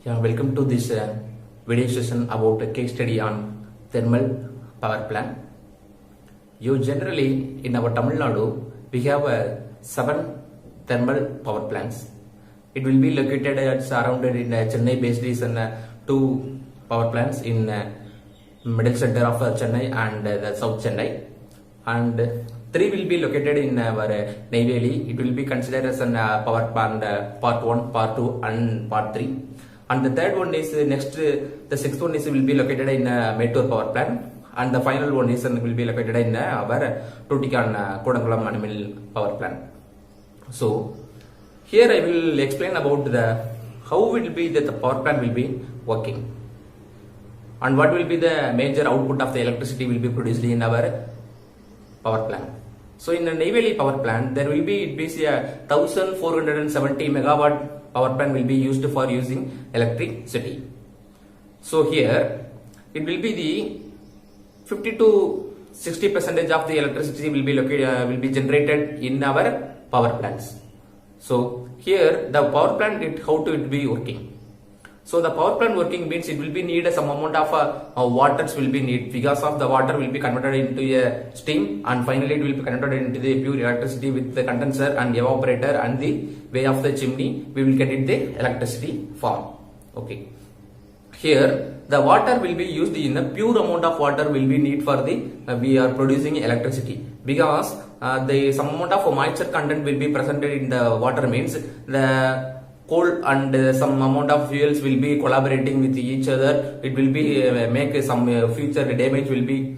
Yeah, welcome to this video session about a case study on thermal power plant. You generally in our Tamil Nadu we have 7 thermal power plants. It will be located surrounded in Chennai based is 2 power plants in middle center of Chennai and the South Chennai, and 3 will be located in our Neyveli. It will be considered as an power plant part 1, part 2 and part 3. And the third one is the sixth one is will be located in Mettur power plant, and the final one is will be located in our Tutikan Kodangulam animal power plant. So here I will explain about how will be that the power plant will be working and what will be the major output of the electricity will be produced in our power plant. So in the Neyveli power plant there will be 1470 megawatt power plant will be used for using electricity. So here it will be the 50 to 60% of the electricity will be located will be generated in our power plants. So here the power plant how to it be working. So the power plant working means it will be need some amount of waters will be need, because of the water will be converted into a steam, and finally it will be converted into the pure electricity with the condenser and evaporator, and the way of the chimney we will get it the electricity form. Okay, here the water will be used in a pure amount of water will be need for the we are producing electricity, because the some amount of moisture content will be presented in the water, means the coal and some amount of fuels will be collaborating with each other. It will be make some future damage will be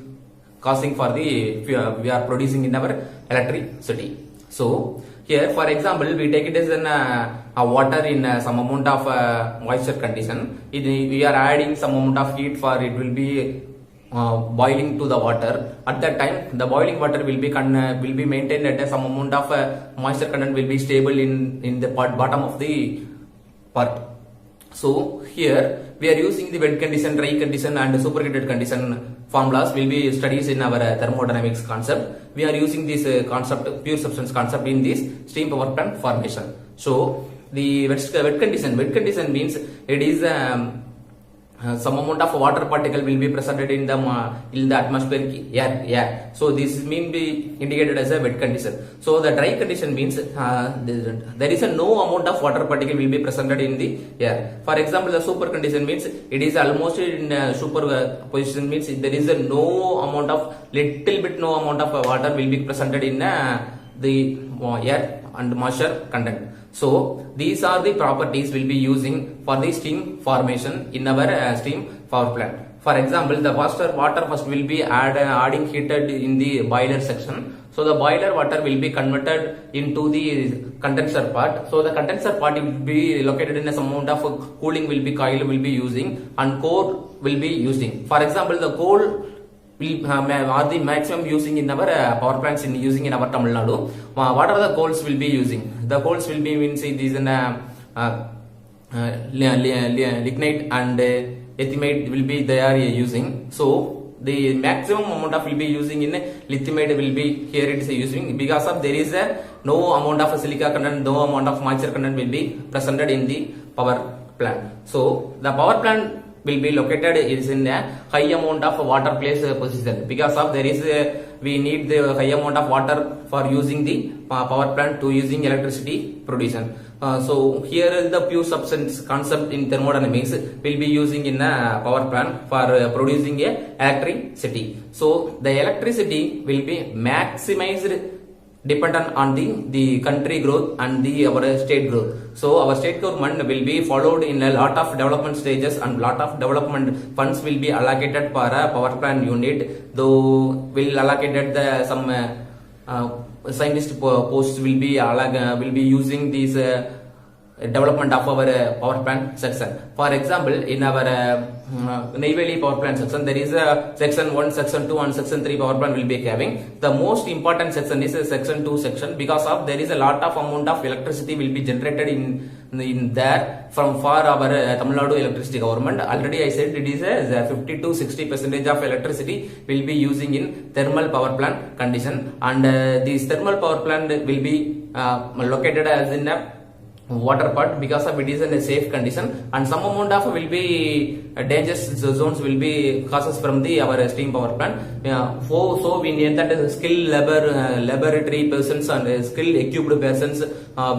causing for the we are producing in our electricity. So here for example we take it as an water in some amount of moisture condition. We are adding some amount of heat for it will be boiling to the water. At that time the boiling water will be maintained at some amount of moisture content will be stable in the bottom of the part. So here we are using the wet condition, dry condition and superheated condition formulas will be studies in our thermodynamics concept. We are using this concept, pure substance concept, in this steam power plant formation. So the wet condition means it is some amount of water particle will be presented in the atmospheric air. So this mean be indicated as a wet condition. So the dry condition means there is no amount of water particle will be presented in the air. For example, the super condition means it is almost in super position, means there is no amount of no amount of water will be presented in the air and moisture content. So these are the properties we'll be using for the steam formation in our steam power plant. For example, the water first will be adding heated in the boiler section. So the boiler water will be converted into the condenser part. So the condenser part will be located in a some amount of cooling will be coil will be using, and core will be using. For example, the coal are the maximum using in our power plants using in our Tamil Nadu. What are the coals will be using? The coals will be means it is in lignite and ethimate will be they are using. So the maximum amount of will be using in lithiumite will be here it is using, because of there is no amount of silica content, no amount of moisture content will be presented in the power plant. So the power plant will be located is in a high amount of water place position, because of there is we need the high amount of water for using the power plant to using electricity production. So here is the pure substance concept in thermodynamics will be using in a power plant for producing a electricity. So the electricity will be maximized dependent on the country growth and our state growth. So our state government will be followed in a lot of development stages, and lot of development funds will be allocated for a power plant unit. Though will allocated the some scientist posts will be using these development of our power plant section. For example, in our Neyveli power plant section there is a section 1, section 2 and section 3 power plant will be having. The most important section is section 2 section, because of there is a lot of amount of electricity will be generated in there from for our Tamil Nadu electricity government. Already I said it is a 50 to 60% of electricity will be using in thermal power plant condition, and this thermal power plant will be located as in a water part, because of it is in a safe condition, and some amount of will be dangerous zones will be causes from the our steam power plant. So we need that skilled laboratory persons and skilled equipped persons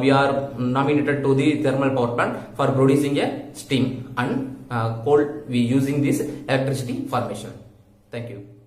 we are nominated to the thermal power plant for producing a steam, and coal we using this electricity formation. Thank you.